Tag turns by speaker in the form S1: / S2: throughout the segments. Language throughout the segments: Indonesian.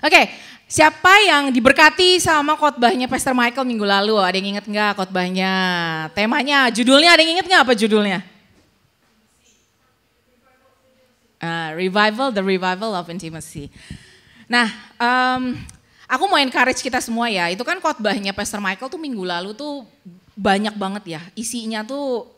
S1: Oke, siapa yang diberkati sama khotbahnya Pastor Michael minggu lalu? Ada yang inget nggak khotbahnya? Temanya, judulnya ada yang inget nggak apa judulnya? The Revival of Intimacy. Nah, aku mau encourage kita semua ya. Itu kan khotbahnya Pastor Michael tuh minggu lalu tuh banyak banget ya. Isinya tuh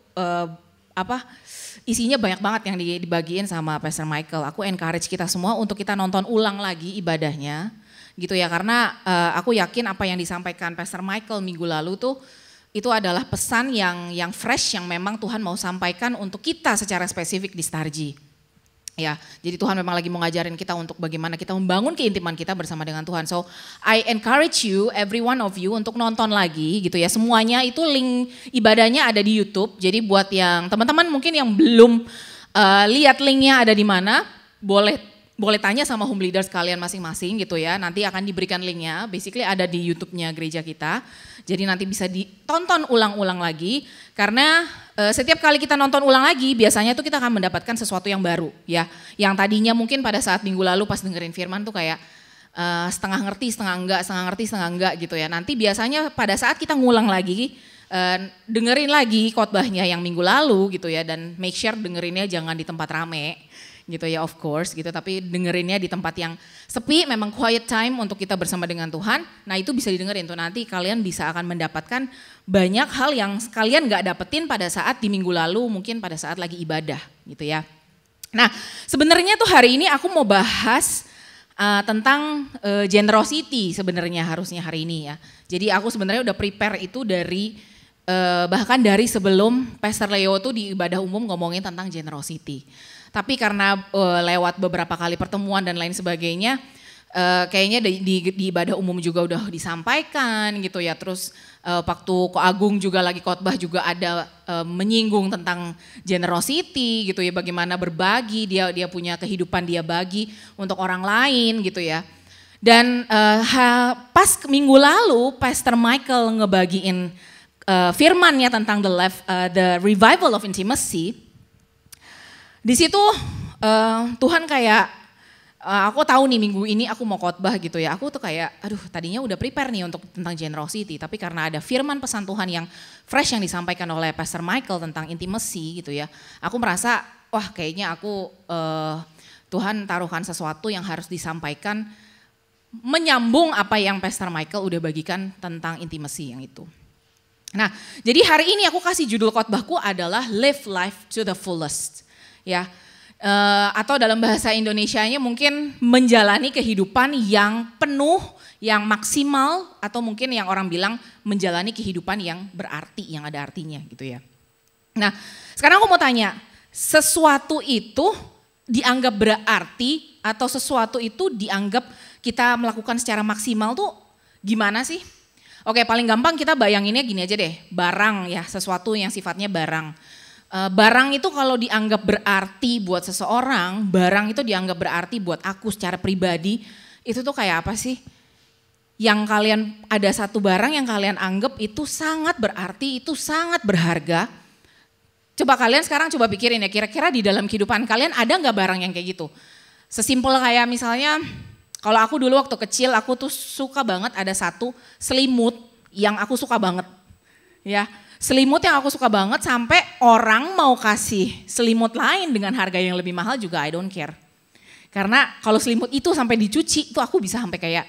S1: isinya banyak banget yang dibagiin sama Pastor Michael. Aku encourage kita semua untuk kita nonton ulang lagi ibadahnya gitu ya. Karena aku yakin apa yang disampaikan Pastor Michael minggu lalu tuh itu adalah pesan yang fresh yang memang Tuhan mau sampaikan untuk kita secara spesifik di Starji. Ya, jadi Tuhan memang lagi mau ngajarin kita untuk bagaimana kita membangun keintiman kita bersama dengan Tuhan. So, I encourage you, every one of you untuk nonton lagi gitu ya. Semuanya itu link ibadahnya ada di YouTube. Jadi buat yang teman-teman mungkin yang belum lihat linknya ada di mana, boleh tanya sama home leaders kalian masing-masing gitu ya. Nanti akan diberikan linknya, basically ada di YouTube-nya gereja kita. Jadi nanti bisa ditonton ulang-ulang lagi. Karena setiap kali kita nonton ulang lagi, biasanya tuh kita akan mendapatkan sesuatu yang baru ya. Yang tadinya mungkin pada saat minggu lalu pas dengerin firman tuh kayak setengah ngerti, setengah enggak gitu ya. Nanti biasanya pada saat kita ngulang lagi, dengerin lagi khotbahnya yang minggu lalu gitu ya. Dan make sure dengerinnya jangan di tempat rame gitu ya, of course gitu, tapi dengerinnya di tempat yang sepi, memang quiet time untuk kita bersama dengan Tuhan. Nah itu bisa didengerin tuh, nanti kalian bisa akan mendapatkan banyak hal yang kalian gak dapetin pada saat di minggu lalu, mungkin pada saat lagi ibadah gitu ya. Nah sebenarnya tuh hari ini aku mau bahas tentang generosity sebenarnya harusnya hari ini ya. Jadi aku sebenarnya udah prepare itu dari bahkan dari sebelum Pastor Leo tuh di ibadah umum ngomongin tentang generosity. Tapi karena lewat beberapa kali pertemuan dan lain sebagainya, kayaknya di ibadah umum juga udah disampaikan gitu ya. Terus waktu Ko Agung juga lagi khotbah juga ada menyinggung tentang generosity gitu ya. Bagaimana berbagi, dia punya kehidupan dia bagi untuk orang lain gitu ya. Dan pas minggu lalu Pastor Michael ngebagiin firmannya tentang the revival of intimacy. Di situ Tuhan kayak, aku tahu nih minggu ini aku mau khotbah gitu ya. Aku tuh kayak, aduh tadinya udah prepare nih untuk tentang generosity. Tapi karena ada firman pesan Tuhan yang fresh yang disampaikan oleh Pastor Michael tentang intimacy gitu ya. Aku merasa, wah kayaknya aku Tuhan taruhkan sesuatu yang harus disampaikan. Menyambung apa yang Pastor Michael udah bagikan tentang intimacy yang itu. Nah jadi hari ini aku kasih judul khotbahku adalah Live Life to the Fullest. Ya, atau dalam bahasa Indonesianya mungkin menjalani kehidupan yang penuh, yang maksimal, atau mungkin yang orang bilang menjalani kehidupan yang berarti, yang ada artinya gitu ya. Nah sekarang aku mau tanya, sesuatu itu dianggap berarti atau sesuatu itu dianggap kita melakukan secara maksimal tuh gimana sih? Oke, paling gampang kita bayanginnya gini aja deh, barang ya, sesuatu yang sifatnya barang. Barang itu kalau dianggap berarti buat seseorang, barang itu dianggap berarti buat aku secara pribadi, itu tuh kayak apa sih? Yang kalian, ada satu barang yang kalian anggap itu sangat berarti, itu sangat berharga. Coba kalian sekarang coba pikirin ya, kira-kira di dalam kehidupan kalian ada gak barang yang kayak gitu? Sesimpel kayak misalnya, kalau aku dulu waktu kecil aku tuh suka banget ada satu selimut yang aku suka banget ya. Selimut yang aku suka banget sampai orang mau kasih selimut lain dengan harga yang lebih mahal juga I don't care. Karena kalau selimut itu sampai dicuci itu aku bisa sampai kayak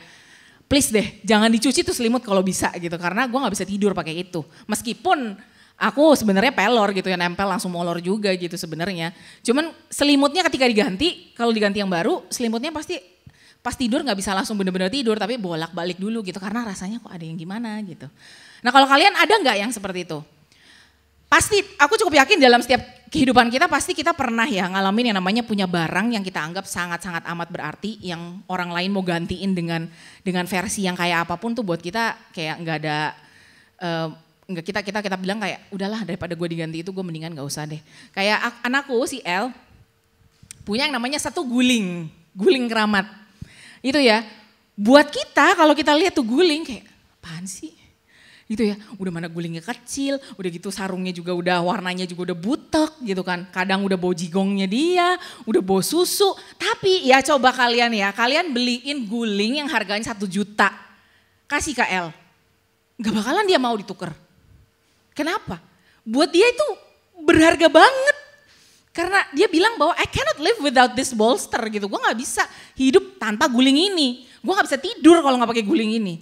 S1: please deh jangan dicuci tuh selimut kalau bisa gitu. Karena gue gak bisa tidur pakai itu. Meskipun aku sebenarnya pelor gitu ya, nempel langsung molor juga gitu sebenarnya. Cuman selimutnya ketika diganti, kalau diganti yang baru selimutnya pasti pas tidur gak bisa langsung bener-bener tidur tapi bolak-balik dulu gitu. Karena rasanya kok ada yang gimana gitu. Nah kalau kalian ada nggak yang seperti itu? Pasti aku cukup yakin dalam setiap kehidupan kita pasti kita pernah ya ngalamin yang namanya punya barang yang kita anggap sangat-sangat amat berarti yang orang lain mau gantiin dengan versi yang kayak apapun tuh buat kita kayak nggak ada kita bilang kayak udahlah daripada gue diganti itu gue mendingan nggak usah deh. Kayak anakku si El punya yang namanya satu guling keramat itu ya. Buat kita kalau kita lihat tuh guling kayak apaan sih? gitu ya. Udah mana gulingnya kecil, udah gitu sarungnya juga udah warnanya juga udah butek gitu kan. Kadang udah bau jigongnya dia, udah bau susu. Tapi ya coba kalian beliin guling yang harganya 1 juta. Kasih ke El, gak bakalan dia mau ditukar. Kenapa? Buat dia itu berharga banget. Karena dia bilang bahwa I cannot live without this bolster gitu. Gue gak bisa hidup tanpa guling ini. Gue gak bisa tidur kalau gak pakai guling ini.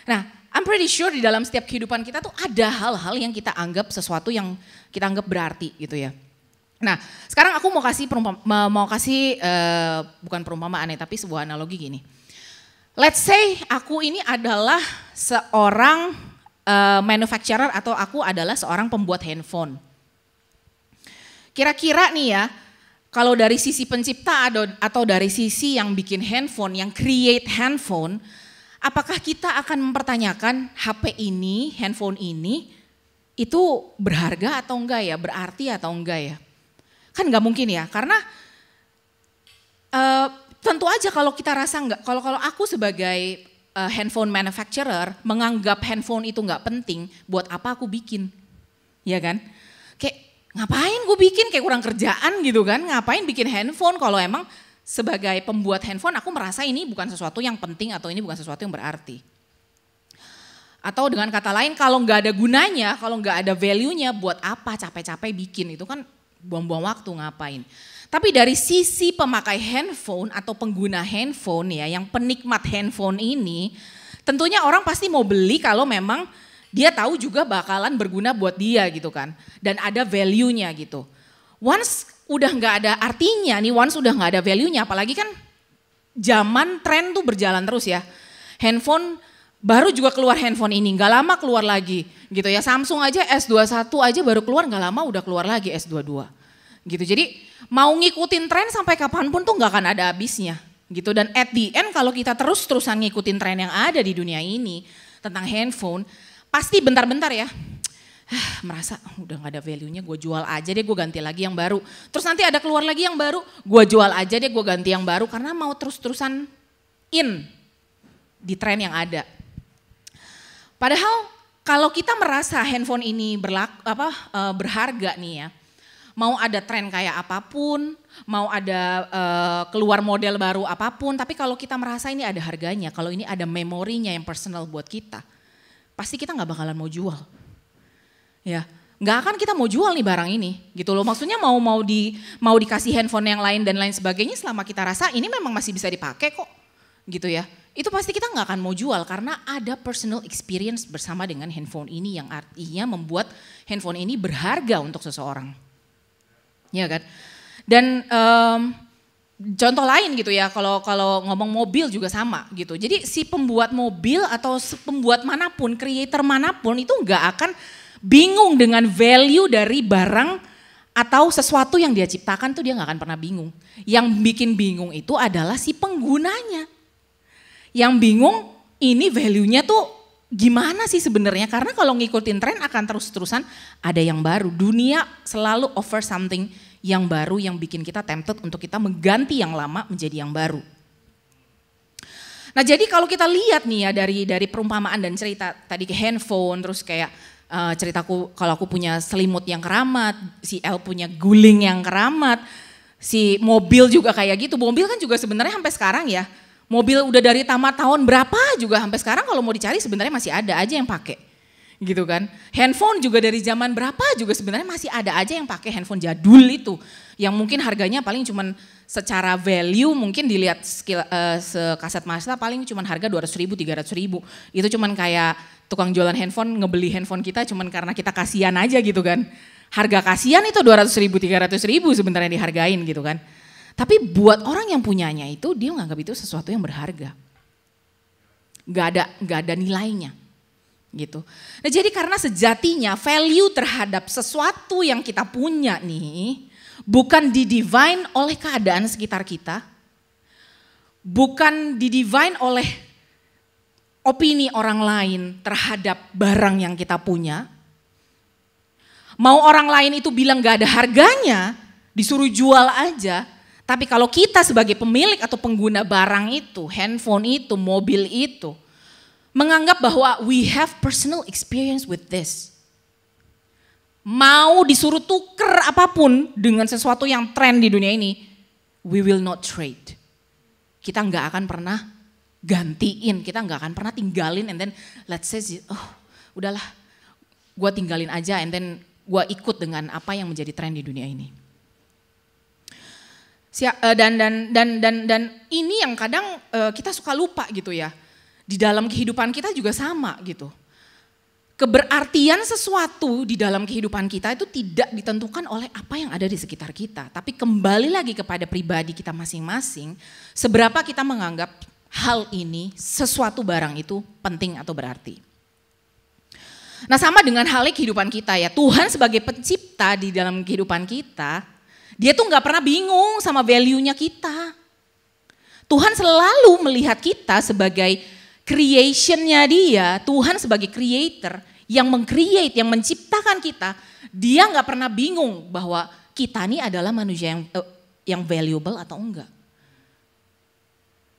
S1: Nah, I'm pretty sure di dalam setiap kehidupan kita tuh ada hal-hal yang kita anggap sesuatu yang kita anggap berarti gitu ya. Nah, sekarang aku mau kasih bukan perumpamaan ya, tapi sebuah analogi gini. Let's say aku ini adalah seorang manufacturer atau aku adalah seorang pembuat handphone. Kira-kira nih ya, kalau dari sisi pencipta atau dari sisi yang bikin handphone, yang create handphone, apakah kita akan mempertanyakan HP ini, handphone ini, itu berharga atau enggak ya, berarti atau enggak ya? Kan enggak mungkin ya, karena tentu aja kalau kita rasa enggak, kalau aku sebagai handphone manufacturer menganggap handphone itu enggak penting, buat apa aku bikin? Ya kan? Kayak ngapain gue bikin, kayak kurang kerjaan gitu kan, ngapain bikin handphone kalau emang sebagai pembuat handphone aku merasa ini bukan sesuatu yang penting atau ini bukan sesuatu yang berarti. Atau dengan kata lain kalau nggak ada gunanya, kalau nggak ada value-nya buat apa capek-capek bikin, itu kan buang-buang waktu ngapain. Tapi dari sisi pemakai handphone atau pengguna handphone ya, yang penikmat handphone ini, tentunya orang pasti mau beli kalau memang dia tahu juga bakalan berguna buat dia gitu kan. Dan ada value-nya gitu. Once udah nggak ada artinya nih, once udah nggak ada value-nya, apalagi kan zaman tren tuh berjalan terus ya. Handphone, baru juga keluar handphone ini, nggak lama keluar lagi gitu ya. Samsung aja S21 aja baru keluar, nggak lama udah keluar lagi S22 gitu. Jadi mau ngikutin tren sampai kapanpun tuh nggak akan ada habisnya gitu. Dan at the end kalau kita terus-terusan ngikutin tren yang ada di dunia ini tentang handphone, pasti bentar-bentar ya, merasa udah gak ada value-nya, gue jual aja deh, gue ganti lagi yang baru. Terus nanti ada keluar lagi yang baru, gue jual aja deh, gue ganti yang baru karena mau terus-terusan in di tren yang ada. Padahal kalau kita merasa handphone ini berharga nih ya, mau ada tren kayak apapun, mau ada keluar model baru apapun, tapi kalau kita merasa ini ada harganya, kalau ini ada memorinya yang personal buat kita, pasti kita gak bakalan mau jual. Ya, nggak akan kita mau jual nih barang ini, gitu loh. Maksudnya mau dikasih handphone yang lain dan lain sebagainya, selama kita rasa ini memang masih bisa dipakai kok, gitu ya. Itu pasti kita nggak akan mau jual karena ada personal experience bersama dengan handphone ini yang artinya membuat handphone ini berharga untuk seseorang, ya kan. Dan contoh lain gitu ya, kalau ngomong mobil juga sama gitu. Jadi si pembuat mobil atau pembuat manapun, creator manapun itu nggak akan bingung dengan value dari barang atau sesuatu yang dia ciptakan tuh dia gak akan pernah bingung. Yang bikin bingung itu adalah si penggunanya. Yang bingung ini value-nya tuh gimana sih sebenarnya, karena kalau ngikutin tren akan terus-terusan ada yang baru. Dunia selalu offer something yang baru yang bikin kita tempted untuk kita mengganti yang lama menjadi yang baru. Nah jadi kalau kita lihat nih ya dari perumpamaan dan cerita tadi ke handphone, terus kayak ceritaku kalau aku punya selimut yang keramat, si El punya guling yang keramat, si mobil juga kayak gitu. Mobil kan juga sebenarnya sampai sekarang ya, mobil udah dari tamat tahun berapa juga sampai sekarang kalau mau dicari sebenarnya masih ada aja yang pakai, gitu kan. Handphone juga dari zaman berapa juga sebenarnya masih ada aja yang pakai handphone jadul itu, yang mungkin harganya paling cuman secara value mungkin dilihat sekaset Mazda paling cuman harga 200.000, 300.000. Itu cuman kayak tukang jualan handphone ngebeli handphone kita cuman karena kita kasihan aja gitu kan. Harga kasihan itu 200.000, 300.000 sebenarnya dihargain gitu kan. Tapi buat orang yang punyanya itu dia menganggap itu sesuatu yang berharga. Gak ada nilainya gitu. Nah jadi karena sejatinya value terhadap sesuatu yang kita punya nih bukan didefine oleh keadaan sekitar kita, bukan didefine oleh opini orang lain terhadap barang yang kita punya. Mau orang lain itu bilang gak ada harganya, disuruh jual aja. Tapi kalau kita sebagai pemilik atau pengguna barang itu, handphone itu, mobil itu, menganggap bahwa we have personal experience with this. Mau disuruh tuker apapun dengan sesuatu yang tren di dunia ini, we will not trade. Kita nggak akan pernah gantiin, kita nggak akan pernah tinggalin and then let's say, oh udahlah gue tinggalin aja and then gue ikut dengan apa yang menjadi tren di dunia ini. Dan ini yang kadang kita suka lupa gitu ya. Di dalam kehidupan kita juga sama gitu. Keberartian sesuatu di dalam kehidupan kita itu tidak ditentukan oleh apa yang ada di sekitar kita. Tapi kembali lagi kepada pribadi kita masing-masing, seberapa kita menganggap hal ini, sesuatu barang itu penting atau berarti. Nah sama dengan halnya kehidupan kita ya, Tuhan sebagai pencipta di dalam kehidupan kita, dia tuh gak pernah bingung sama value-nya kita. Tuhan selalu melihat kita sebagai creation-nya dia, Tuhan sebagai creator yang meng-create, yang menciptakan kita, dia gak pernah bingung bahwa kita ini adalah manusia yang valuable atau enggak.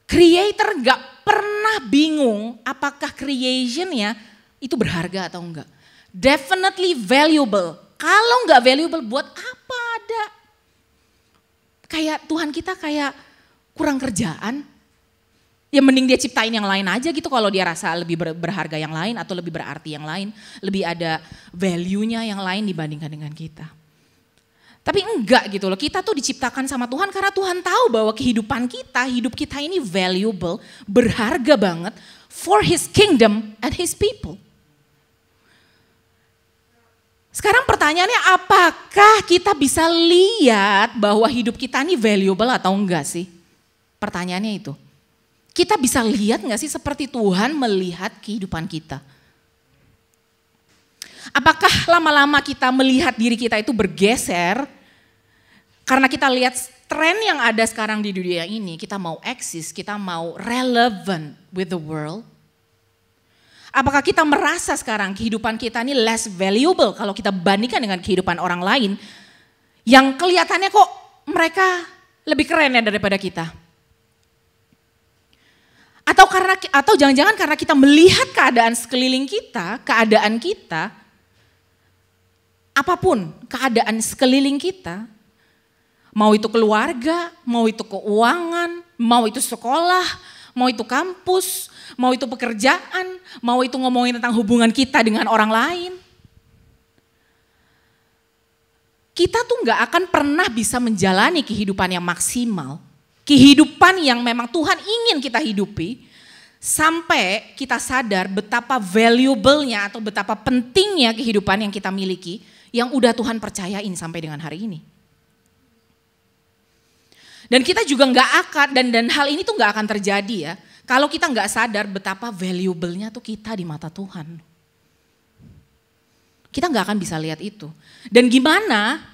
S1: Creator gak pernah bingung apakah creation-nya itu berharga atau enggak. Definitely valuable. Kalau gak valuable buat apa ada? Kayak Tuhan kita kayak kurang kerjaan. Ya mending dia ciptain yang lain aja gitu kalau dia rasa lebih berharga yang lain atau lebih berarti yang lain. Lebih ada value-nya yang lain dibandingkan dengan kita. Tapi enggak gitu loh, kita tuh diciptakan sama Tuhan karena Tuhan tahu bahwa kehidupan kita, hidup kita ini valuable, berharga banget for His kingdom and His people. Sekarang pertanyaannya apakah kita bisa lihat bahwa hidup kita ini valuable atau enggak sih? Pertanyaannya itu. Kita bisa lihat gak sih seperti Tuhan melihat kehidupan kita? Apakah lama-lama kita melihat diri kita itu bergeser karena kita lihat tren yang ada sekarang di dunia ini, kita mau eksis, kita mau relevant with the world? Apakah kita merasa sekarang kehidupan kita ini less valuable kalau kita bandingkan dengan kehidupan orang lain yang kelihatannya kok mereka lebih keren ya daripada kita? Atau jangan-jangan karena kita melihat keadaan sekeliling kita, keadaan kita, apapun keadaan sekeliling kita, mau itu keluarga, mau itu keuangan, mau itu sekolah, mau itu kampus, mau itu pekerjaan, mau itu ngomongin tentang hubungan kita dengan orang lain. Kita tuh gak akan pernah bisa menjalani kehidupan yang maksimal. Kehidupan yang memang Tuhan ingin kita hidupi sampai kita sadar betapa valuable-nya atau betapa pentingnya kehidupan yang kita miliki yang udah Tuhan percayain sampai dengan hari ini. Dan kita juga nggak akan dan hal ini tuh nggak akan terjadi ya kalau kita nggak sadar betapa valuable-nya tuh kita di mata Tuhan. Kita nggak akan bisa lihat itu. Dan gimana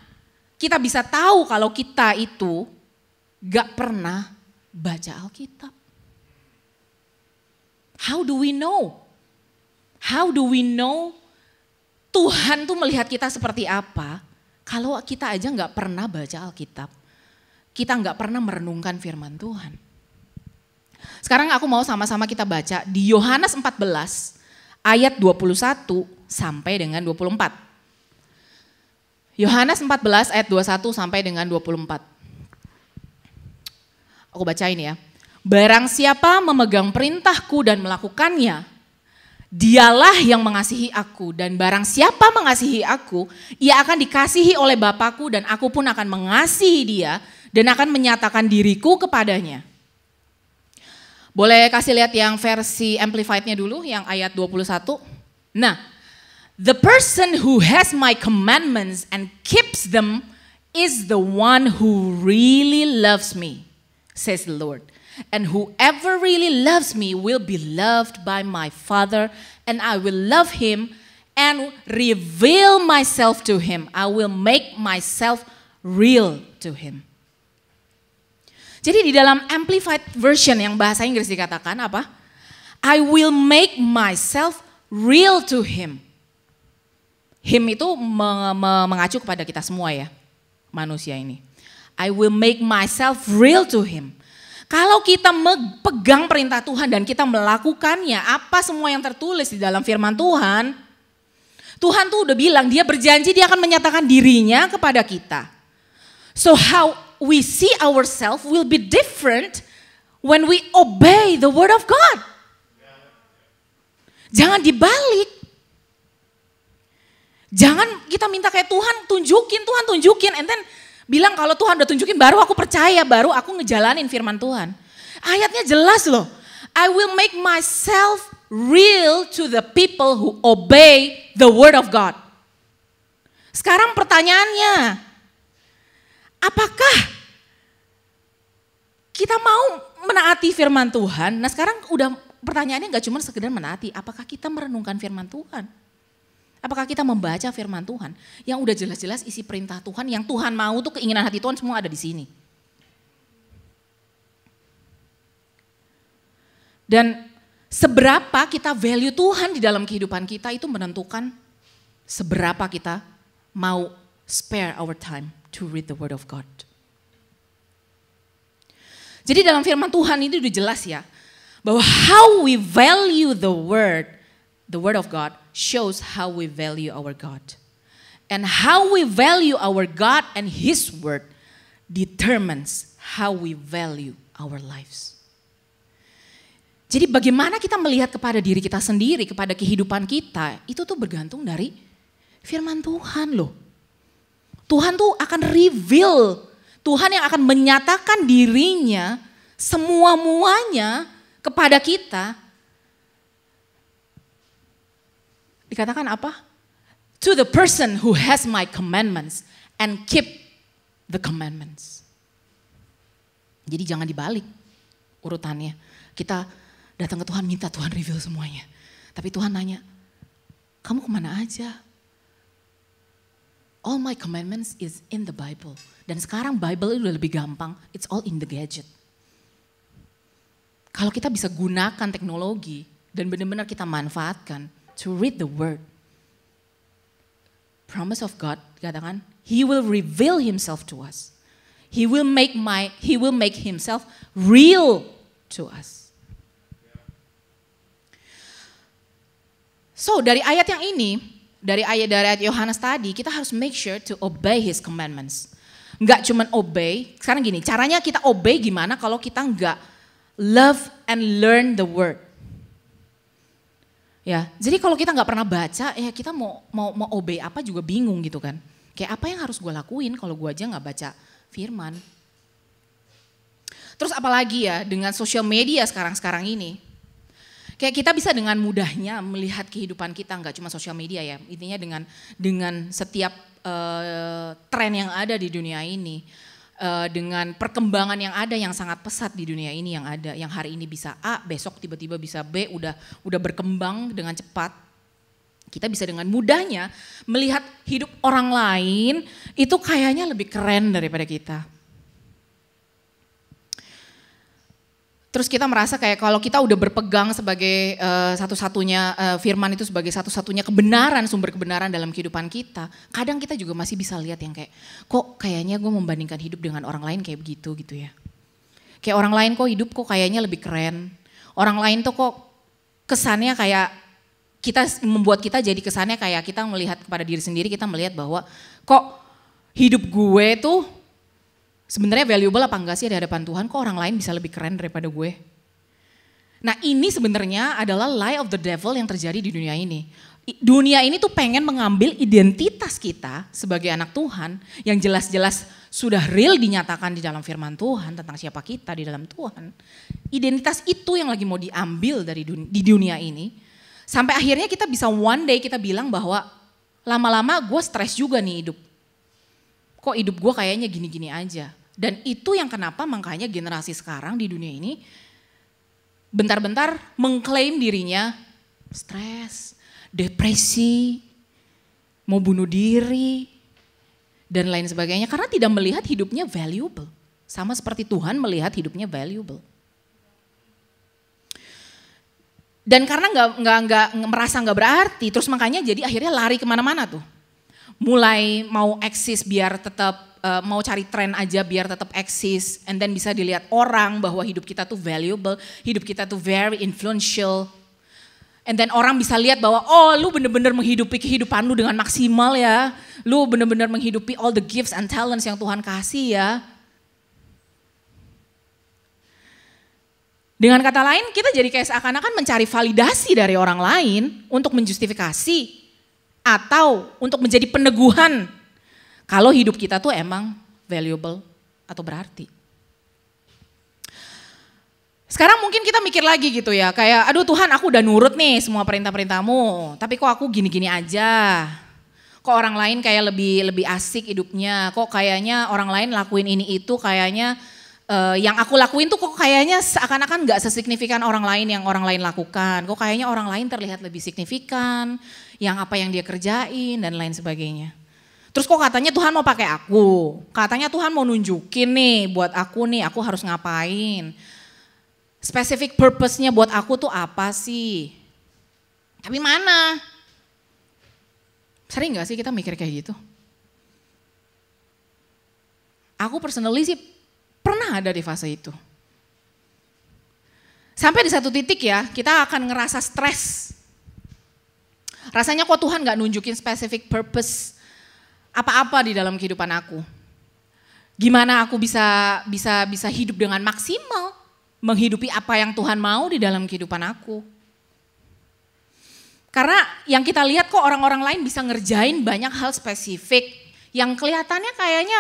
S1: kita bisa tahu kalau kita itu gak pernah baca Alkitab? How do we know? How do we know Tuhan tuh melihat kita seperti apa kalau kita aja gak pernah baca Alkitab? Kita gak pernah merenungkan firman Tuhan. Sekarang aku mau sama-sama kita baca di Yohanes 14 ayat 21 sampai dengan 24. Yohanes 14 ayat 21 sampai dengan 24. Aku bacain ya. Barang siapa memegang perintahku dan melakukannya, dialah yang mengasihi aku. Dan barang siapa mengasihi aku, ia akan dikasihi oleh Bapakku dan aku pun akan mengasihi dia dan akan menyatakan diriku kepadanya. Boleh kasih lihat yang versi Amplified-nya dulu, yang ayat 21. Nah, the person who has my commandments and keeps them is the one who really loves me, says the Lord. And whoever really loves me will be loved by my Father, and I will love him and reveal myself to him. I will make myself real to him. Jadi di dalam Amplified Version yang bahasa Inggris dikatakan apa? I will make myself real to him. Him itu mengacu kepada kita semua ya, manusia ini. I will make myself real to him. Kalau kita pegang perintah Tuhan dan kita melakukannya, apa semua yang tertulis di dalam firman Tuhan, Tuhan tuh udah bilang, dia berjanji dia akan menyatakan dirinya kepada kita. So how we see ourselves will be different when we obey the word of God. Jangan dibalik. Jangan kita minta kayak Tuhan tunjukin, and then bilang kalau Tuhan udah tunjukin baru aku percaya, baru aku ngejalanin firman Tuhan. Ayatnya jelas loh. I will make myself real to the people who obey the word of God. Sekarang pertanyaannya, apakah kita mau menaati firman Tuhan? Nah sekarang udah pertanyaannya gak cuma sekedar menaati, apakah kita merenungkan firman Tuhan? Apakah kita membaca firman Tuhan yang udah jelas-jelas isi perintah Tuhan, yang Tuhan mau tuh keinginan hati Tuhan semua ada di sini. Dan seberapa kita value Tuhan di dalam kehidupan kita itu menentukan seberapa kita mau spare our time to read the word of God. Jadi dalam firman Tuhan itu udah jelas ya, bahwa how we value the word of God shows how we value our God. And how we value our God and His word determines how we value our lives. Jadi bagaimana kita melihat kepada diri kita sendiri, kepada kehidupan kita, itu tuh bergantung dari firman Tuhan loh. Tuhan tuh akan reveal, Tuhan yang akan menyatakan dirinya semua-muanya kepada kita. Dikatakan apa? To the person who has my commandments and keep the commandments. Jadi jangan dibalik urutannya. Kita datang ke Tuhan, minta Tuhan reveal semuanya. Tapi Tuhan nanya, kamu kemana aja? All my commandments is in the Bible. Dan sekarang Bible itu udah lebih gampang, it's all in the gadget. Kalau kita bisa gunakan teknologi dan benar-benar kita manfaatkan to read the word. Promise of God, katakan, He will reveal Himself to us. He will make Himself real to us. So dari ayat yang ini, dari ayat Yohanes tadi, kita harus make sure to obey His commandments. Enggak cuma obey, sekarang gini, caranya kita obey gimana kalau kita enggak love and learn the word. Ya, jadi kalau kita nggak pernah baca, ya kita mau obey apa juga bingung gitu kan. Kayak apa yang harus gue lakuin kalau gue aja nggak baca firman. Terus apalagi ya dengan sosial media sekarang ini. Kayak kita bisa dengan mudahnya melihat kehidupan kita, nggak cuma sosial media ya. Intinya dengan setiap tren yang ada di dunia ini. Dengan perkembangan yang ada yang sangat pesat di dunia ini yang ada, yang hari ini bisa A, besok tiba-tiba bisa B, udah berkembang dengan cepat. Kita bisa dengan mudahnya melihat hidup orang lain itu kayaknya lebih keren daripada kita. Terus kita merasa kayak kalau kita udah berpegang sebagai satu-satunya firman itu sebagai satu-satunya kebenaran, sumber kebenaran dalam kehidupan kita. Kadang kita juga masih bisa lihat yang kayak, kok kayaknya gue membandingkan hidup dengan orang lain kayak begitu gitu ya. Kayak orang lain kok hidup kok kayaknya lebih keren. Orang lain tuh kok kesannya kayak membuat kita jadi kesannya kayak kita melihat kepada diri sendiri, kita melihat bahwa kok hidup gue tuh sebenarnya valuable apa enggak sih di hadapan Tuhan, kok orang lain bisa lebih keren daripada gue. Nah ini sebenarnya adalah lie of the devil yang terjadi di dunia ini. Dunia ini tuh pengen mengambil identitas kita sebagai anak Tuhan yang jelas-jelas sudah real dinyatakan di dalam firman Tuhan tentang siapa kita di dalam Tuhan. Identitas itu yang lagi mau diambil di dunia ini. Sampai akhirnya kita bisa one day kita bilang bahwa lama-lama gue stres juga nih hidup. Kok hidup gue kayaknya gini-gini aja. Dan itu yang kenapa makanya generasi sekarang di dunia ini bentar-bentar mengklaim dirinya stres, depresi, mau bunuh diri, dan lain sebagainya. Karena tidak melihat hidupnya valuable. Sama seperti Tuhan melihat hidupnya valuable. Dan karena nggak merasa nggak berarti, terus makanya jadi akhirnya lari kemana-mana tuh. Mulai mau eksis biar tetap mau cari tren aja biar tetap eksis, and then bisa dilihat orang bahwa hidup kita tuh valuable, hidup kita tuh very influential. And then orang bisa lihat bahwa lu bener-bener menghidupi kehidupan lu dengan maksimal ya. Lu bener-bener menghidupi all the gifts and talents yang Tuhan kasih ya. Dengan kata lain kita jadi kayak seakan-akan mencari validasi dari orang lain untuk menjustifikasi atau untuk menjadi peneguhan kalau hidup kita tuh emang valuable atau berarti. Sekarang mungkin kita mikir lagi gitu ya, kayak aduh Tuhan aku udah nurut nih semua perintah-perintahmu, tapi kok aku gini-gini aja. Kok orang lain kayak lebih asik hidupnya, kok kayaknya orang lain lakuin ini itu kayaknya yang aku lakuin tuh kok kayaknya seakan-akan gak sesignifikan orang lain yang orang lain lakukan. Kok kayaknya orang lain terlihat lebih signifikan, yang apa yang dia kerjain dan lain sebagainya. Terus kok katanya Tuhan mau pakai aku, katanya Tuhan mau nunjukin nih buat aku nih aku harus ngapain. Specific purpose-nya buat aku tuh apa sih? Tapi mana? Sering gak sih kita mikir kayak gitu? Aku personally sih pernah ada di fase itu. Sampai di satu titik ya, kita akan ngerasa stres. Rasanya kok Tuhan gak nunjukin specific purpose apa-apa di dalam kehidupan aku. Gimana aku bisa hidup dengan maksimal, menghidupi apa yang Tuhan mau di dalam kehidupan aku. Karena yang kita lihat kok orang-orang lain bisa ngerjain banyak hal spesifik yang kelihatannya kayaknya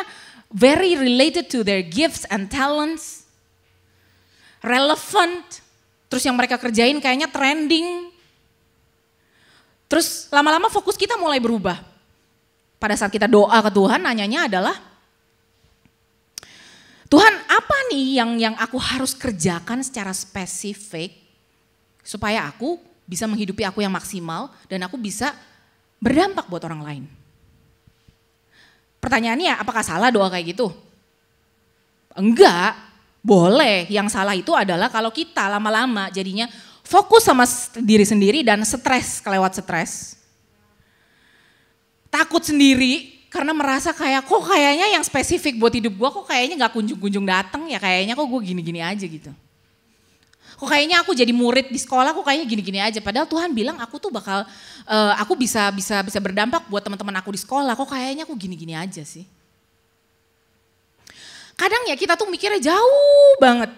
S1: very related to their gifts and talents, relevant, terus yang mereka kerjain kayaknya trending. Terus lama-lama fokus kita mulai berubah. Pada saat kita doa ke Tuhan, nanyanya adalah, Tuhan apa nih yang aku harus kerjakan secara spesifik supaya aku bisa menghidupi aku yang maksimal dan aku bisa berdampak buat orang lain. Pertanyaannya apakah salah doa kayak gitu? Enggak, boleh. Yang salah itu adalah kalau kita lama-lama jadinya fokus sama diri sendiri dan stres, kelewat stres. Takut sendiri karena merasa kayak kok kayaknya yang spesifik buat hidup gue kok kayaknya gak kunjung-kunjung datang ya, kayaknya kok gue gini-gini aja gitu. Kok kayaknya aku jadi murid di sekolah kok kayaknya gini-gini aja. Padahal Tuhan bilang aku tuh bakal, aku bisa berdampak buat teman-teman aku di sekolah. Kok kayaknya aku gini-gini aja sih. Kadang ya kita tuh mikirnya jauh banget.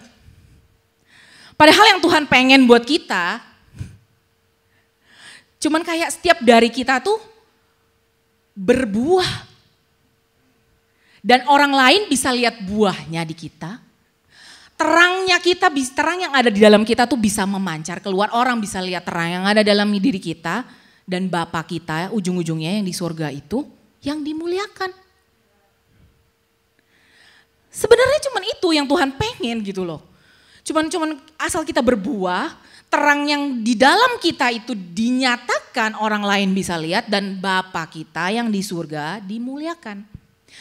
S1: Padahal yang Tuhan pengen buat kita, cuman kayak setiap dari kita tuh berbuah. Dan orang lain bisa lihat buahnya di kita. Terangnya kita, terang yang ada di dalam kita tuh bisa memancar keluar. Orang bisa lihat terang yang ada dalam diri kita. Dan Bapa kita ujung-ujungnya yang di surga itu yang dimuliakan. Sebenarnya cuman itu yang Tuhan pengen gitu loh. Cuman asal kita berbuah, terang yang di dalam kita itu dinyatakan orang lain bisa lihat. Dan Bapa kita yang di surga dimuliakan.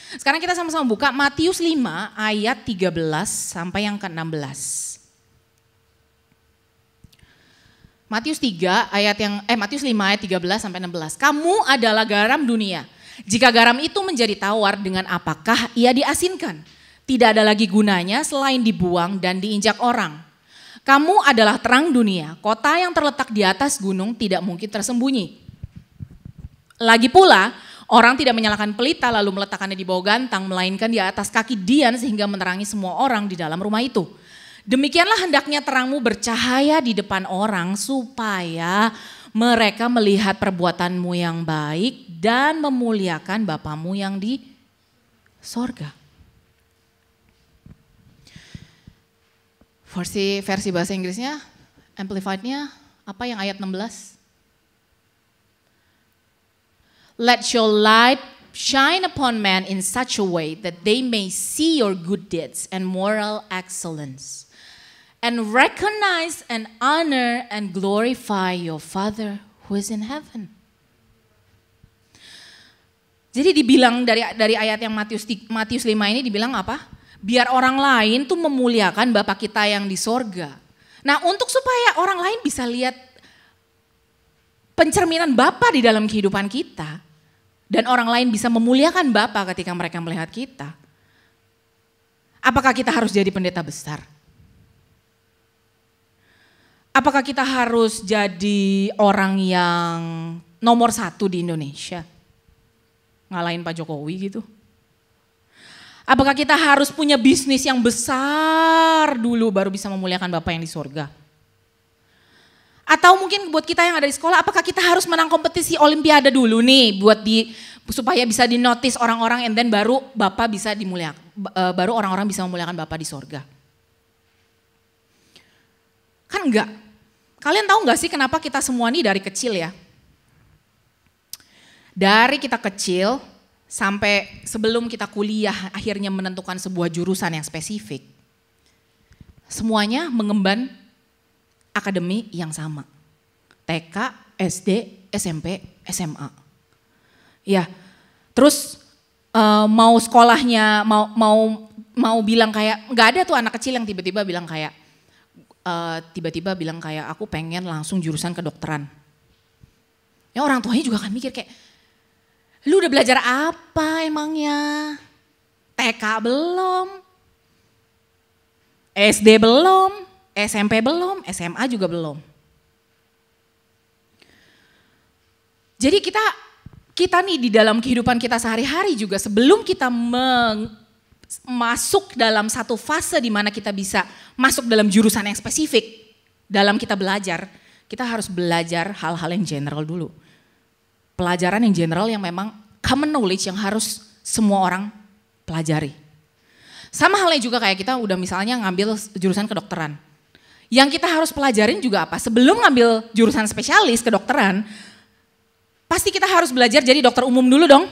S1: Sekarang kita sama-sama buka Matius 5 ayat 13 sampai yang ke-16. Matius 5 ayat 13 sampai 16. Kamu adalah garam dunia. Jika garam itu menjadi tawar, dengan apakah ia diasinkan? Tidak ada lagi gunanya selain dibuang dan diinjak orang. Kamu adalah terang dunia. Kota yang terletak di atas gunung tidak mungkin tersembunyi. Lagi pula, orang tidak menyalakan pelita lalu meletakkannya di bawah gantang, melainkan di atas kaki dian sehingga menerangi semua orang di dalam rumah itu. Demikianlah hendaknya terangmu bercahaya di depan orang supaya mereka melihat perbuatanmu yang baik dan memuliakan Bapamu yang di sorga. Versi bahasa Inggrisnya, Amplified-nya apa yang ayat 16? Let your light shine upon men in such a way that they may see your good deeds and moral excellence and recognize and honor and glorify your Father who is in heaven. Jadi dibilang dari ayat yang Matius 5 ini dibilang apa? Biar orang lain tuh memuliakan Bapa kita yang di sorga. Nah, untuk supaya orang lain bisa lihat pencerminan Bapa di dalam kehidupan kita, Dan orang lain bisa memuliakan Bapa ketika mereka melihat kita. Apakah kita harus jadi pendeta besar? Apakah kita harus jadi orang yang nomor 1 di Indonesia? Ngalahin Pak Jokowi gitu. Apakah kita harus punya bisnis yang besar dulu baru bisa memuliakan Bapa yang di surga? Atau mungkin buat kita yang ada di sekolah, apakah kita harus menang kompetisi olimpiade dulu nih supaya bisa dinotis orang-orang, and then baru Bapa bisa dimuliakan, baru orang-orang bisa memuliakan Bapa di surga? Kan enggak. Kalian tahu enggak sih kenapa kita semua nih dari kecil ya? Dari kita kecil sampai sebelum kita kuliah akhirnya menentukan sebuah jurusan yang spesifik. Semuanya mengemban akademi yang sama. TK, SD, SMP, SMA. Ya, terus mau sekolahnya, mau bilang kayak, nggak ada tuh anak kecil yang tiba-tiba bilang kayak, aku pengen langsung jurusan kedokteran. Ya orang tuanya juga akan mikir kayak, lu udah belajar apa emangnya? TK belum, SD belum, SMP belum, SMA juga belum. Jadi kita nih di dalam kehidupan kita sehari-hari juga sebelum kita masuk dalam satu fase di mana kita bisa masuk dalam jurusan yang spesifik dalam kita belajar, kita harus belajar hal-hal yang general dulu. Pelajaran yang general yang memang common knowledge yang harus semua orang pelajari. Sama halnya juga kayak kita udah misalnya ngambil jurusan kedokteran. Yang kita harus pelajarin juga apa? Sebelum ngambil jurusan spesialis kedokteran, pasti kita harus belajar jadi dokter umum dulu dong.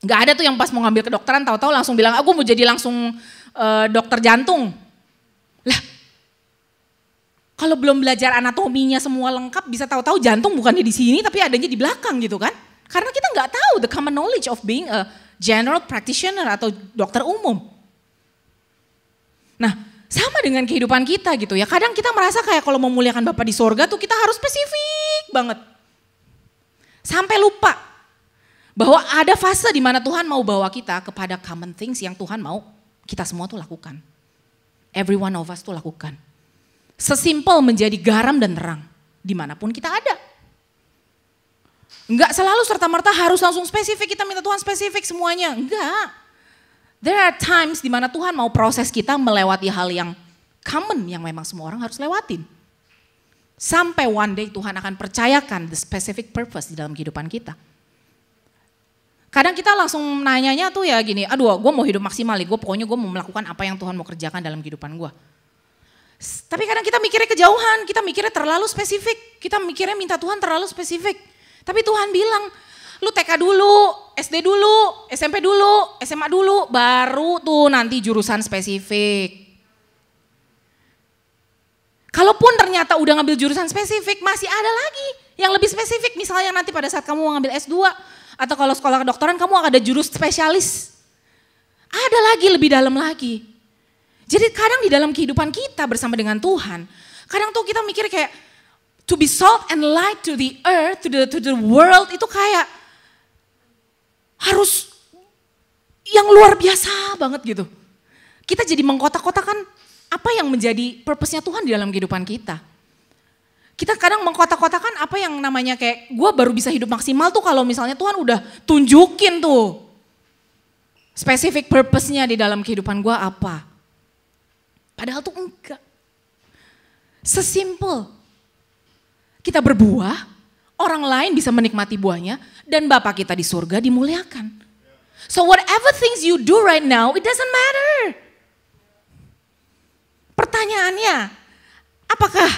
S1: Gak ada tuh yang pas mau ngambil kedokteran tahu-tahu langsung bilang, aku mau jadi langsung dokter jantung. Lah, kalau belum belajar anatominya semua lengkap bisa tahu-tahu jantung bukannya di sini tapi adanya di belakang gitu kan. Karena kita gak tahu the common knowledge of being a general practitioner atau dokter umum. Nah, sama dengan kehidupan kita gitu ya. Kadang kita merasa kayak kalau memuliakan Bapa di sorga tuh kita harus spesifik banget. Sampai lupa bahwa ada fase di mana Tuhan mau bawa kita kepada common things yang Tuhan mau kita semua tuh lakukan. Every one of us tuh lakukan. Sesimpel menjadi garam dan terang dimanapun kita ada. Enggak selalu serta-merta harus langsung spesifik, kita minta Tuhan spesifik semuanya. Enggak. There are times di mana Tuhan mau proses kita melewati hal yang common yang memang semua orang harus lewatin. Sampai one day Tuhan akan percayakan the specific purpose di dalam kehidupan kita. Kadang kita langsung nanyanya tuh ya gini, aduh gue mau hidup maksimal nih, pokoknya gue mau melakukan apa yang Tuhan mau kerjakan dalam kehidupan gue. Tapi kadang kita mikirnya kejauhan, kita mikirnya terlalu spesifik, kita mikirnya minta Tuhan terlalu spesifik. Tapi Tuhan bilang, lu TK dulu, SD dulu, SMP dulu, SMA dulu, baru tuh nanti jurusan spesifik. Kalaupun ternyata udah ngambil jurusan spesifik, masih ada lagi yang lebih spesifik. Misalnya nanti pada saat kamu mau ngambil S2, atau kalau sekolah kedokteran kamu ada jurus spesialis. Ada lagi lebih dalam lagi. Jadi kadang di dalam kehidupan kita bersama dengan Tuhan, kadang tuh kita mikir kayak, to be salt and light to the earth, to the world itu kayak, harus yang luar biasa banget gitu. Kita jadi mengkotak-kotakan apa yang menjadi purpose-nya Tuhan di dalam kehidupan kita. Kita kadang mengkotak-kotakan apa yang namanya kayak gue baru bisa hidup maksimal tuh kalau misalnya Tuhan udah tunjukin tuh specific purpose-nya di dalam kehidupan gue apa. Padahal tuh enggak. Sesimpel kita berbuah, orang lain bisa menikmati buahnya, dan Bapa kita di surga dimuliakan. So whatever things you do right now, it doesn't matter. Pertanyaannya, apakah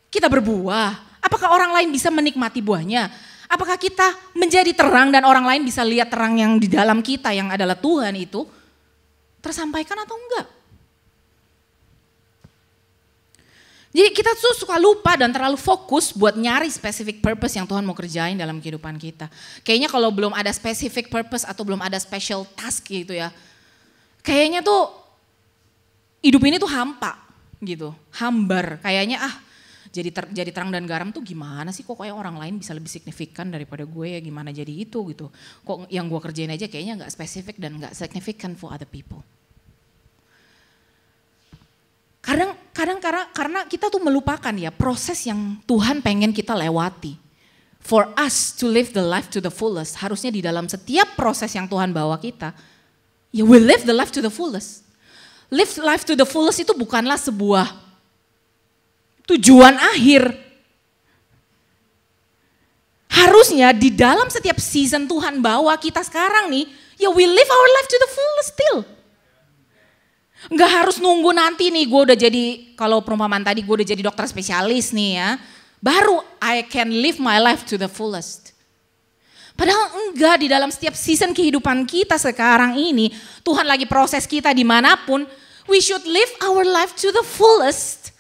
S1: kita berbuah? Apakah orang lain bisa menikmati buahnya? Apakah kita menjadi terang dan orang lain bisa lihat terang yang di dalam kita yang adalah Tuhan itu tersampaikan atau enggak? Jadi kita tuh suka lupa dan terlalu fokus buat nyari specific purpose yang Tuhan mau kerjain dalam kehidupan kita. Kayaknya kalau belum ada specific purpose atau belum ada special task gitu ya. Kayaknya tuh hidup ini tuh hampa gitu, hambar. Kayaknya Jadi terang dan garam tuh gimana sih, kok kayak orang lain bisa lebih signifikan daripada gue ya, gimana jadi itu gitu. Kok yang gue kerjain aja kayaknya gak spesifik dan gak significant for other people. Karena kita tuh melupakan ya proses yang Tuhan pengen kita lewati. For us to live the life to the fullest, harusnya di dalam setiap proses yang Tuhan bawa kita, ya we live the life to the fullest. Live life to the fullest itu bukanlah sebuah tujuan akhir. Harusnya di dalam setiap season Tuhan bawa kita sekarang nih, ya we live our life to the fullest still. Nggak harus nunggu nanti nih gue udah jadi, kalau perumpamaan tadi gue udah jadi dokter spesialis nih ya, baru I can live my life to the fullest. Padahal enggak, di dalam setiap season kehidupan kita sekarang ini, Tuhan lagi proses kita dimanapun, we should live our life to the fullest.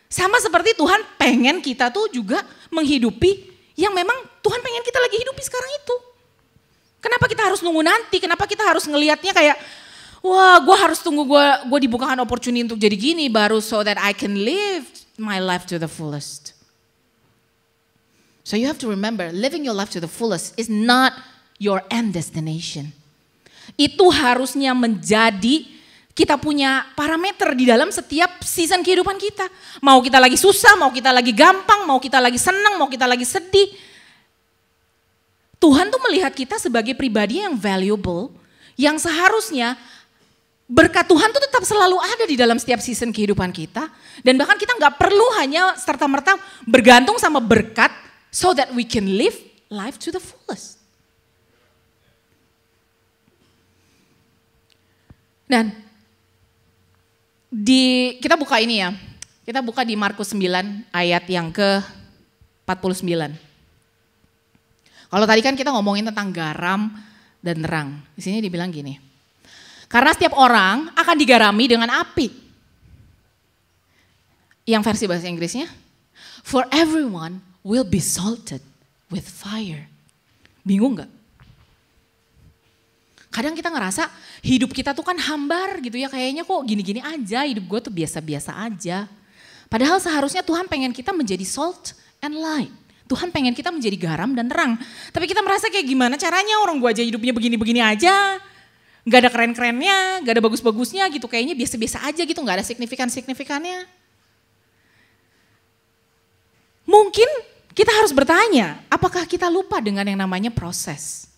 S1: Sama seperti Tuhan pengen kita tuh juga menghidupi yang memang Tuhan pengen kita lagi hidupi sekarang itu. Kenapa kita harus nunggu nanti, kenapa kita harus ngelihatnya kayak, wah gue harus tunggu gue dibukakan opportunity untuk jadi gini baru so that I can live my life to the fullest. So you have to remember, living your life to the fullest is not your end destination. Itu harusnya menjadi kita punya parameter di dalam setiap season kehidupan kita. Mau kita lagi susah, mau kita lagi gampang, mau kita lagi senang, mau kita lagi sedih. Tuhan tuh melihat kita sebagai pribadi yang valuable, yang seharusnya berkat Tuhan tuh tetap selalu ada di dalam setiap season kehidupan kita. Dan bahkan kita gak perlu hanya serta-merta bergantung sama berkat so that we can live life to the fullest. Dan kita buka ini ya, kita buka di Markus 9 ayat yang ke-49. Kalau tadi kan kita ngomongin tentang garam dan terang, di sini dibilang gini. Karena setiap orang akan digarami dengan api. Yang versi bahasa Inggrisnya, for everyone will be salted with fire. Bingung gak? Kadang kita ngerasa hidup kita tuh kan hambar gitu ya, kayaknya kok gini-gini aja, hidup gue tuh biasa-biasa aja. Padahal seharusnya Tuhan pengen kita menjadi salt and light. Tuhan pengen kita menjadi garam dan terang. Tapi kita merasa kayak gimana caranya, orang gue aja hidupnya begini-begini aja. Gak ada keren-kerennya, gak ada bagus-bagusnya gitu, kayaknya biasa-biasa aja gitu, gak ada signifikan-signifikannya. Mungkin kita harus bertanya, apakah kita lupa dengan yang namanya proses?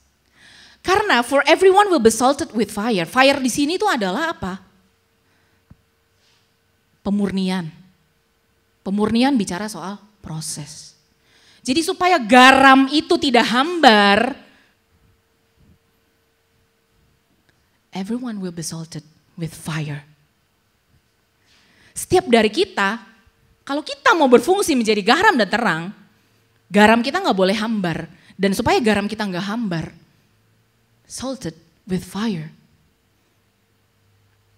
S1: Karena for everyone will be salted with fire. Fire di sini itu adalah apa? Pemurnian. Pemurnian bicara soal proses. Jadi supaya garam itu tidak hambar, everyone will be salted with fire. Setiap dari kita, kalau kita mau berfungsi menjadi garam dan terang, garam kita gak boleh hambar. Dan supaya garam kita gak hambar, salted with fire.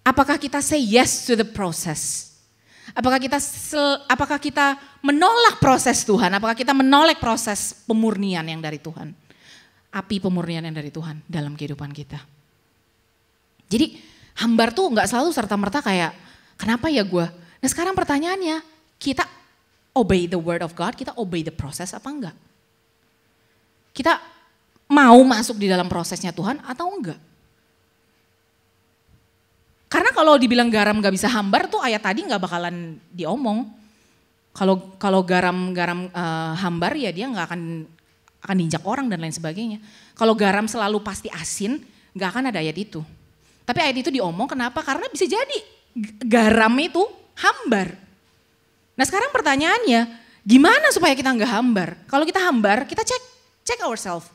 S1: Apakah kita say yes to the process? Apakah kita menolak proses Tuhan? Apakah kita menolak proses pemurnian yang dari Tuhan? Api pemurnian yang dari Tuhan dalam kehidupan kita. Jadi hambar tuh gak selalu serta-merta kayak kenapa ya gue. Nah sekarang pertanyaannya, kita obey the word of God, kita obey the process apa enggak? Kita mau masuk di dalam prosesnya Tuhan atau enggak? Karena kalau dibilang garam gak bisa hambar tuh ayat tadi gak bakalan diomong. Kalau garam hambar ya dia gak akan diinjak orang dan lain sebagainya. Kalau garam selalu pasti asin, gak akan ada ayat itu. Tapi ayat itu diomong kenapa? Karena bisa jadi garam itu hambar. Nah sekarang pertanyaannya, gimana supaya kita nggak hambar? Kalau kita hambar, kita cek ourselves.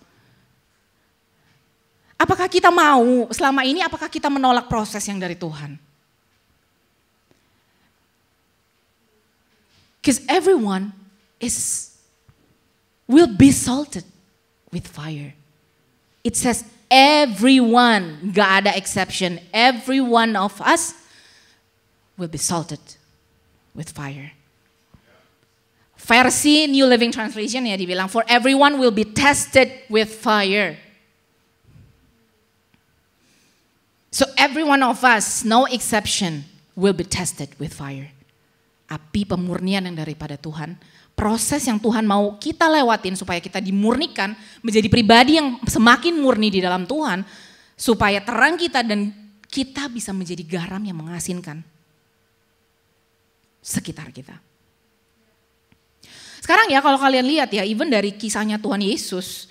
S1: Apakah kita mau selama ini, apakah kita menolak proses yang dari Tuhan? Because everyone will be salted with fire. It says everyone, gak ada exception, every one of us will be salted with fire. Versi New Living Translation ya dibilang, for everyone will be tested with fire. So every one of us, no exception, will be tested with fire. api pemurnian yang daripada Tuhan. Proses yang Tuhan mau kita lewatin supaya kita dimurnikan menjadi pribadi yang semakin murni di dalam Tuhan. Supaya terang kita dan kita bisa menjadi garam yang mengasinkan sekitar kita. Sekarang ya kalau kalian lihat ya, even dari kisahnya Tuhan Yesus.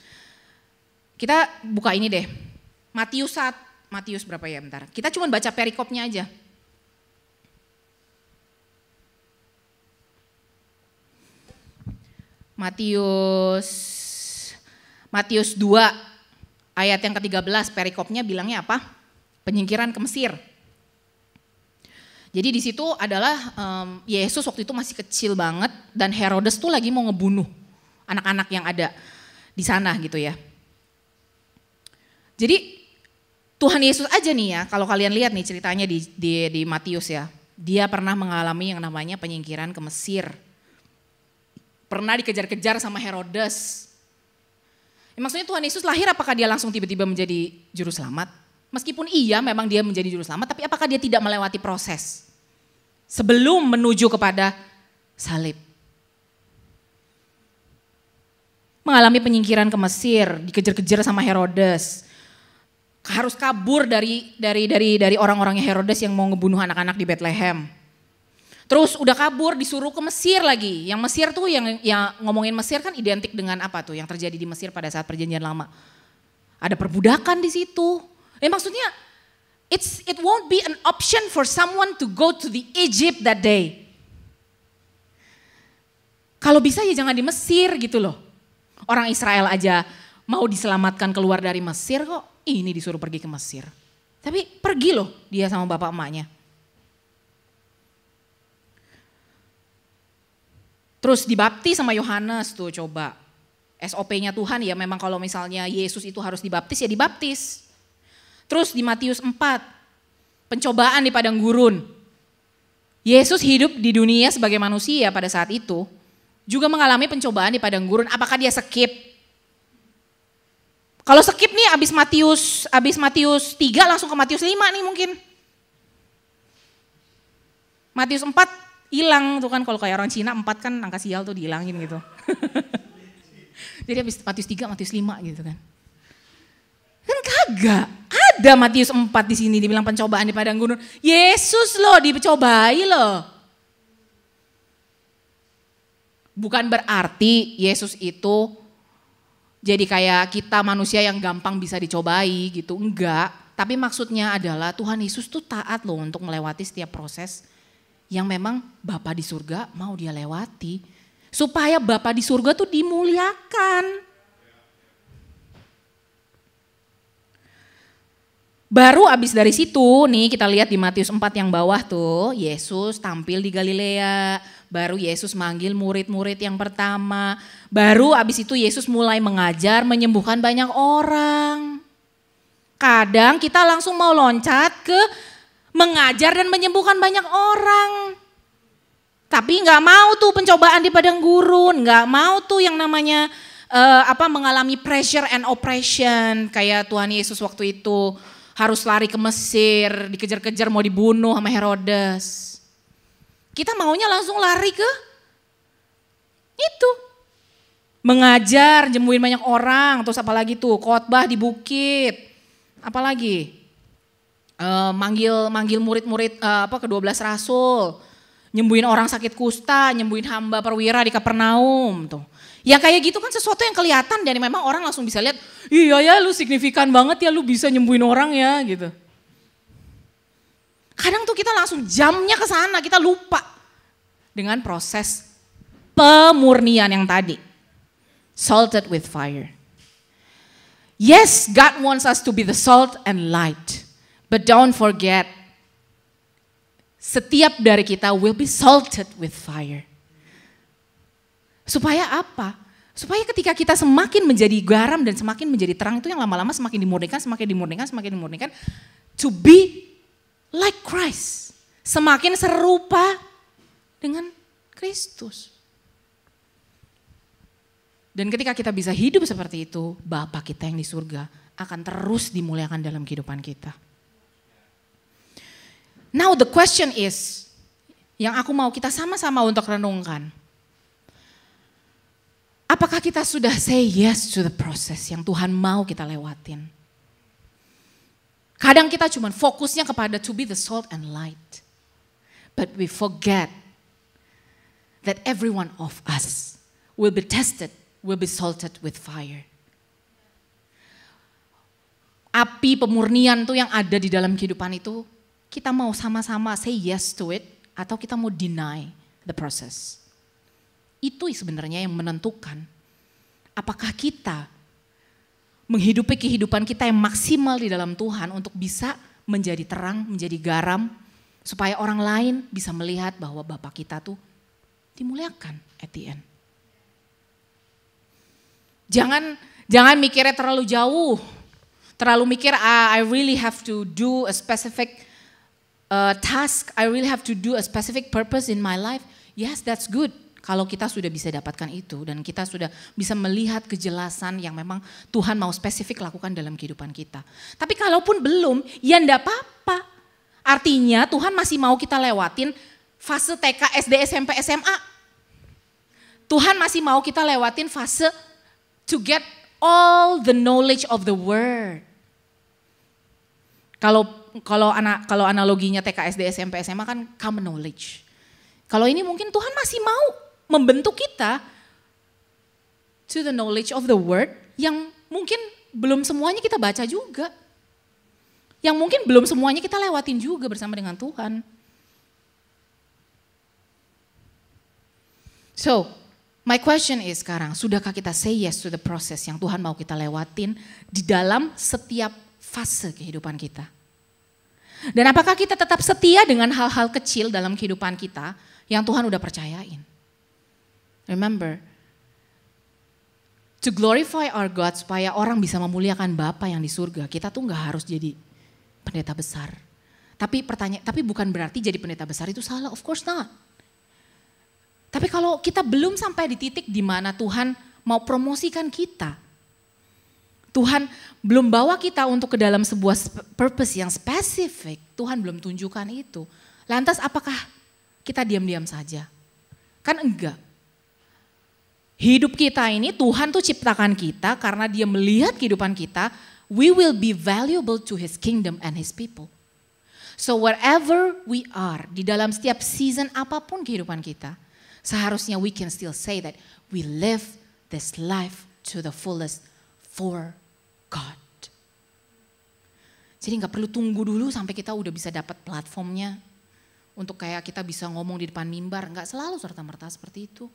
S1: Kita buka ini deh, Matius berapa ya bentar. Kita cuma baca perikopnya aja. Matius 2 ayat yang ke-13 perikopnya bilangnya apa? Penyingkiran ke Mesir. Jadi di situ adalah Yesus waktu itu masih kecil banget dan Herodes tuh lagi mau ngebunuh anak-anak yang ada di sana gitu ya. Jadi Tuhan Yesus aja nih ya, kalau kalian lihat nih ceritanya di Matius ya, dia pernah mengalami yang namanya penyingkiran ke Mesir. Pernah dikejar-kejar sama Herodes. Ya, maksudnya Tuhan Yesus lahir apakah dia langsung tiba-tiba menjadi juru selamat? Meskipun iya memang dia menjadi juru selamat, tapi apakah dia tidak melewati proses sebelum menuju kepada salib? Mengalami penyingkiran ke Mesir, dikejar-kejar sama Herodes. Harus kabur dari orang-orangnya Herodes yang mau ngebunuh anak-anak di Bethlehem. Terus udah kabur disuruh ke Mesir lagi. Yang Mesir tuh yang ngomongin Mesir kan identik dengan apa tuh yang terjadi di Mesir pada saat perjanjian lama. Ada perbudakan di situ. Maksudnya it won't be an option for someone to go to the Egypt that day. Kalau bisa ya jangan di Mesir gitu loh. Orang Israel aja mau diselamatkan keluar dari Mesir kok ini disuruh pergi ke Mesir. Tapi pergi loh dia sama bapak emaknya. Terus dibaptis sama Yohanes tuh coba. SOP-nya Tuhan ya memang kalau misalnya Yesus itu harus dibaptis ya dibaptis. Terus di Matius 4, pencobaan di padang gurun. Yesus hidup di dunia sebagai manusia pada saat itu. Juga mengalami pencobaan di padang gurun. Apakah dia skip? Kalau skip nih abis Matius 3 langsung ke Matius 5 nih mungkin. Matius 4 hilang tuh kan, kalau kayak orang Cina 4 kan angka sial tuh dihilangin gitu. Jadi habis Matius 3, Matius 5 gitu kan. Kan kagak. Ada Matius 4 di sini dibilang pencobaan di padang gurun. Yesus loh dicobai loh. Bukan berarti Yesus itu jadi kayak kita manusia yang gampang bisa dicobai gitu. Enggak. Tapi maksudnya adalah Tuhan Yesus tuh taat loh untuk melewati setiap proses yang memang Bapa di surga mau dia lewati. Supaya Bapa di surga tuh dimuliakan. Baru abis dari situ nih kita lihat di Matius 4 yang bawah tuh. Yesus tampil di Galilea. Baru Yesus manggil murid-murid yang pertama. Baru abis itu Yesus mulai mengajar menyembuhkan banyak orang. Kadang kita langsung mau loncat ke mengajar dan menyembuhkan banyak orang. Tapi gak mau tuh pencobaan di padang gurun, gak mau tuh yang namanya mengalami pressure and oppression. Kayak Tuhan Yesus waktu itu harus lari ke Mesir, dikejar-kejar mau dibunuh sama Herodes. Kita maunya langsung lari ke itu. Mengajar, jemuin banyak orang, terus apalagi tuh khotbah di bukit. Apalagi? Manggil murid-murid ke-12 rasul, nyembuhin orang sakit kusta, nyembuhin hamba perwira di Kapernaum tuh. Ya kayak gitu kan sesuatu yang kelihatan dan memang orang langsung bisa lihat, iya ya lu signifikan banget ya lu bisa nyembuhin orang ya gitu. Kadang tuh kita langsung jamnya ke sana, kita lupa dengan proses pemurnian yang tadi. Salted with fire. Yes, God wants us to be the salt and light. But don't forget, setiap dari kita will be salted with fire. Supaya apa? Supaya ketika kita semakin menjadi garam dan semakin menjadi terang itu yang lama-lama semakin dimurnikan. To be like Christ. Semakin serupa dengan Kristus. Dan ketika kita bisa hidup seperti itu, Bapa kita yang di surga akan terus dimuliakan dalam kehidupan kita. Now the question is, yang aku mau kita sama-sama untuk renungkan. Apakah kita sudah say yes to the process yang Tuhan mau kita lewatin? Kadang kita cuma fokusnya kepada to be the salt and light. But we forget that every one of us will be tested, will be salted with fire. Api pemurnian tuh yang ada di dalam kehidupan itu, kita mau sama-sama say yes to it, atau kita mau deny the process. Itu sebenarnya yang menentukan apakah kita menghidupi kehidupan kita yang maksimal di dalam Tuhan untuk bisa menjadi terang, menjadi garam, supaya orang lain bisa melihat bahwa Bapa kita tuh dimuliakan at the end. Jangan mikirnya terlalu jauh, terlalu mikir I really have to do a specific task, I really have to do a specific purpose in my life. Yes, that's good. Kalau kita sudah bisa dapatkan itu dan kita sudah bisa melihat kejelasan yang memang Tuhan mau spesifik lakukan dalam kehidupan kita. Tapi kalaupun belum, ya enggak apa-apa. Artinya Tuhan masih mau kita lewatin fase TK, SD, SMP, SMA. Tuhan masih mau kita lewatin fase to get all the knowledge of the word. Kalau analoginya TK, SD, SMP, SMA kan common knowledge. Kalau ini mungkin Tuhan masih mau membentuk kita to the knowledge of the word yang mungkin belum semuanya kita baca juga. Yang mungkin belum semuanya kita lewatin juga bersama dengan Tuhan. So, my question is sekarang, sudahkah kita say yes to the process yang Tuhan mau kita lewatin di dalam setiap fase kehidupan kita? Dan apakah kita tetap setia dengan hal-hal kecil dalam kehidupan kita yang Tuhan udah percayain? Remember, to glorify our God supaya orang bisa memuliakan Bapa yang di surga, kita tuh gak harus jadi pendeta besar. Tapi bukan berarti jadi pendeta besar itu salah, of course not. Tapi kalau kita belum sampai di titik di mana Tuhan mau promosikan kita, Tuhan belum bawa kita untuk ke dalam sebuah purpose yang spesifik, Tuhan belum tunjukkan itu. Lantas apakah kita diam-diam saja? Kan enggak. Hidup kita ini Tuhan tuh ciptakan kita karena Dia melihat kehidupan kita, we will be valuable to His kingdom and His people. So wherever we are, di dalam setiap season apapun kehidupan kita, seharusnya we can still say that we live this life to the fullest for God. Jadi gak perlu tunggu dulu sampai kita udah bisa dapat platformnya untuk kayak kita bisa ngomong di depan mimbar. Gak selalu serta-merta seperti itu.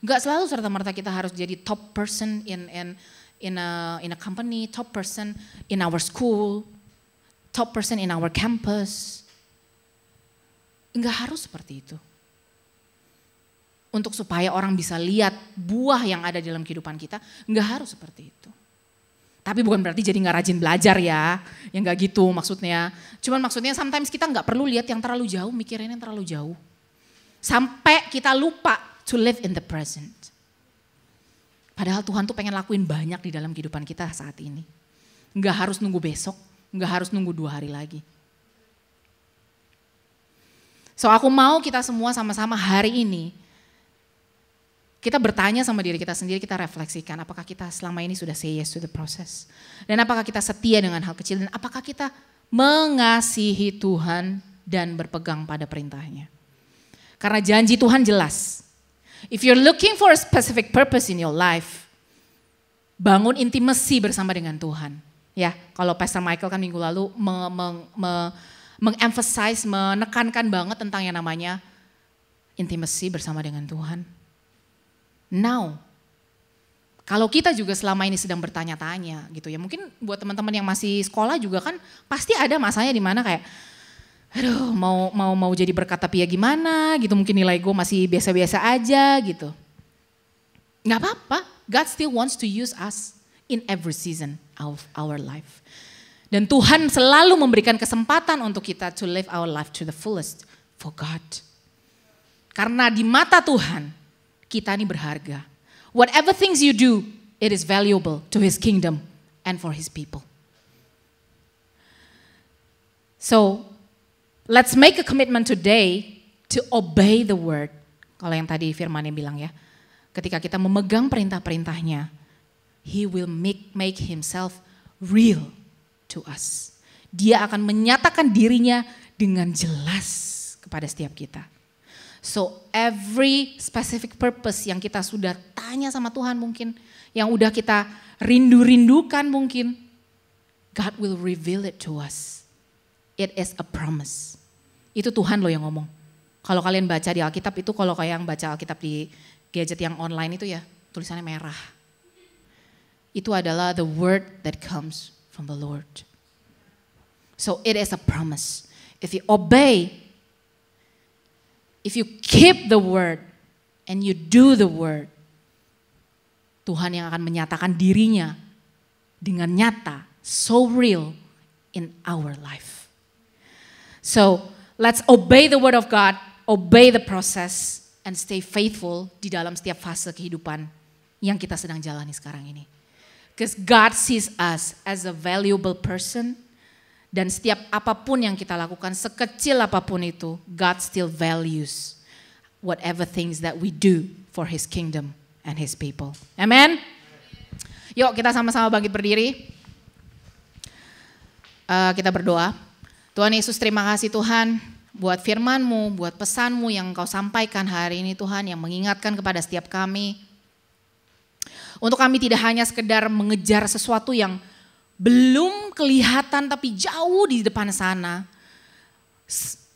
S1: Gak selalu serta-merta kita harus jadi top person in a company, top person in our school, top person in our campus. Gak harus seperti itu. Untuk supaya orang bisa lihat buah yang ada dalam kehidupan kita, gak harus seperti itu. Tapi bukan berarti jadi gak rajin belajar ya, yang gak gitu maksudnya. Cuman maksudnya sometimes kita gak perlu lihat yang terlalu jauh, mikirin yang terlalu jauh. Sampai kita lupa to live in the present. Padahal Tuhan tuh pengen lakuin banyak di dalam kehidupan kita saat ini. Gak harus nunggu besok, gak harus nunggu 2 hari lagi. So aku mau kita semua sama-sama hari ini, kita bertanya sama diri kita sendiri, kita refleksikan apakah kita selama ini sudah say yes to the process. Dan apakah kita setia dengan hal kecil dan apakah kita mengasihi Tuhan dan berpegang pada perintahnya. Karena janji Tuhan jelas. If you're looking for a specific purpose in your life, bangun intimacy bersama dengan Tuhan. Ya, kalau Pastor Michael kan minggu lalu mengemphasize, menekankan banget tentang yang namanya intimacy bersama dengan Tuhan. Now, kalau kita juga selama ini sedang bertanya-tanya gitu ya, mungkin buat teman-teman yang masih sekolah juga kan pasti ada masanya di mana kayak, aduh mau jadi berkat tapi ya gimana gitu, mungkin nilai gue masih biasa-biasa aja gitu. Gak apa-apa, God still wants to use us in every season of our life. Dan Tuhan selalu memberikan kesempatan untuk kita to live our life to the fullest for God. Karena di mata Tuhan, kita ini berharga. Whatever things you do, it is valuable to His kingdom and for His people. So, let's make a commitment today to obey the word. Kalau yang tadi firmannya bilang ya, ketika kita memegang perintah-perintahnya, he will make himself real to us. Dia akan menyatakan dirinya dengan jelas kepada setiap kita. So every specific purpose yang kita sudah tanya sama Tuhan mungkin, yang udah kita rindu-rindukan mungkin, God will reveal it to us. It is a promise. Itu Tuhan loh yang ngomong. Kalau kalian baca di Alkitab itu, kalau kayak yang baca Alkitab di gadget yang online itu ya, tulisannya merah. Itu adalah the word that comes from the Lord. So it is a promise. If you obey, if you keep the word and you do the word, Tuhan yang akan menyatakan dirinya dengan nyata, so real in our life. So let's obey the word of God, obey the process, and stay faithful di dalam setiap fase kehidupan yang kita sedang jalani sekarang ini. Because God sees us as a valuable person, dan setiap apapun yang kita lakukan, sekecil apapun itu, God still values whatever things that we do for His kingdom and His people. Amen? Yuk kita sama-sama bangkit berdiri. Kita berdoa. Tuhan Yesus, terima kasih Tuhan buat firman-Mu, buat pesan-Mu yang Engkau sampaikan hari ini Tuhan, yang mengingatkan kepada setiap kami. Untuk kami tidak hanya sekedar mengejar sesuatu yang belum kelihatan tapi jauh di depan sana.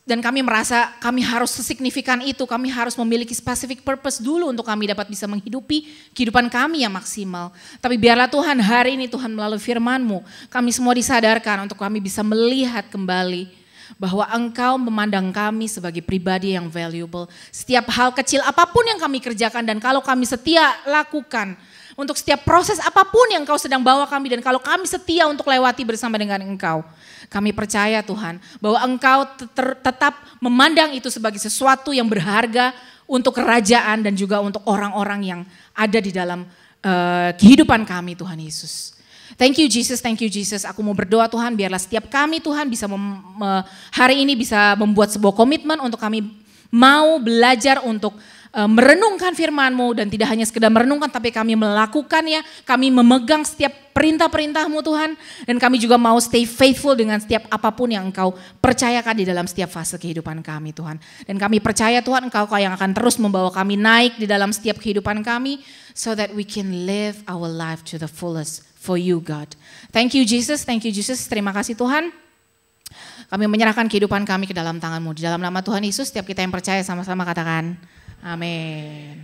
S1: Dan kami merasa kami harus sesignifikan itu, kami harus memiliki specific purpose dulu untuk kami dapat bisa menghidupi kehidupan kami yang maksimal. Tapi biarlah Tuhan hari ini Tuhan melalui firman-Mu, kami semua disadarkan untuk kami bisa melihat kembali bahwa Engkau memandang kami sebagai pribadi yang valuable. Setiap hal kecil apapun yang kami kerjakan dan kalau kami setia lakukan, untuk setiap proses apapun yang Engkau sedang bawa kami, dan kalau kami setia untuk lewati bersama dengan Engkau, kami percaya Tuhan bahwa Engkau tetap memandang itu sebagai sesuatu yang berharga untuk kerajaan dan juga untuk orang-orang yang ada di dalam kehidupan kami Tuhan Yesus. Thank you Jesus. Aku mau berdoa Tuhan, biarlah setiap kami Tuhan bisa hari ini bisa membuat sebuah komitmen untuk kami mau belajar untuk merenungkan firman-Mu, dan tidak hanya sekedar merenungkan tapi kami melakukannya, kami memegang setiap perintah-perintah-Mu Tuhan, dan kami juga mau stay faithful dengan setiap apapun yang Engkau percayakan di dalam setiap fase kehidupan kami Tuhan. Dan kami percaya Tuhan Engkau yang akan terus membawa kami naik di dalam setiap kehidupan kami, so that we can live our life to the fullest for you God. Thank you Jesus, terima kasih Tuhan. Kami menyerahkan kehidupan kami ke dalam tangan-Mu. Di dalam nama Tuhan Yesus, setiap kita yang percaya sama-sama katakan amin.